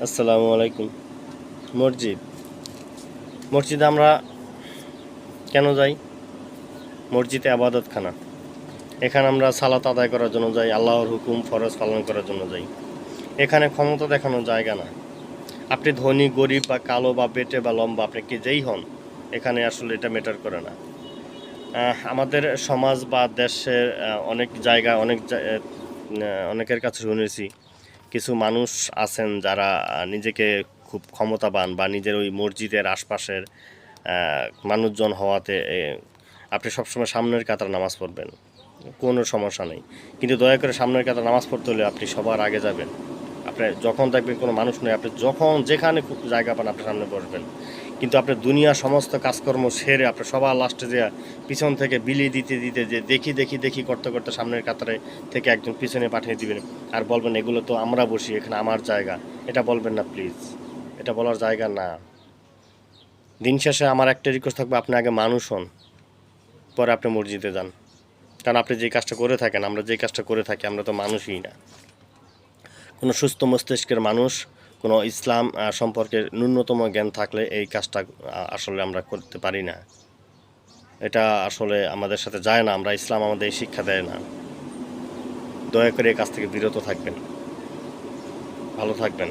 আসসালামু আলাইকুম। মসজিদ মসজিদে আমরা কেন যাই? মসজিদে আবাদতখানা। এখানে আমরা সালাত আদায় করার জন্য যাই, আল্লাহর হুকুম ফরজ পালন করার জন্য যাই। এখানে ক্ষমতা দেখানোর জায়গা না। আপনি ধনী গরিব বা কালো বা বেটে বা লম্বা, আপনি কি যেই হন, এখানে আসলে এটা ম্যাটার করে না। আমাদের সমাজ বা দেশের অনেক জায়গায় অনেকের কাছে শুনেছি কিছু মানুষ আছেন যারা নিজেকে খুব ক্ষমতাবান বা নিজের ওই মসজিদের আশপাশের মানুষজন হওয়াতে আপনি সবসময় সামনের কাতার নামাজ পড়বেন, কোনো সমস্যা নেই। কিন্তু দয়া করে সামনের কাতার নামাজ পড়তে হলে আপনি সবার আগে যাবেন। আপনি যখন দেখবেন কোনো মানুষ নেই, আপনি যখন যেখানে খুব জায়গা পান আপনি সামনে বসবেন। কিন্তু আপনি দুনিয়ার সমস্ত কাজকর্ম সেরে আপনি সবার লাস্টে যে পিছন থেকে বিলি দিতে দিতে যে দেখি দেখি দেখি করতে করতে সামনের কাতারে থেকে একজন পিছনে পাঠিয়ে দিবেন আর বলবেন এগুলো তো আমরা বসি, এখানে আমার জায়গা। এটা বলবেন না প্লিজ, এটা বলার জায়গা না। দিন শেষে আমার একটা রিকোয়েস্ট থাকবে, আপনি আগে মানুষ হন, পরে আপনি মসজিদে যান। কারণ আপনি যে কাজটা করে থাকেন, আমরা যে কাজটা করে থাকি, আমরা তো মানুষই না। কোনো সুস্থ মস্তিষ্কের মানুষ, কোনো ইসলাম সম্পর্কে ন্যূনতম জ্ঞান থাকলে এই কাজটা আসলে আমরা করতে পারি না। এটা আসলে আমাদের সাথে যায় না, আমরা ইসলাম আমাদের এই শিক্ষা দেয় না। দয়া করে এই কাজ থেকে বিরত থাকবেন। ভালো থাকবেন।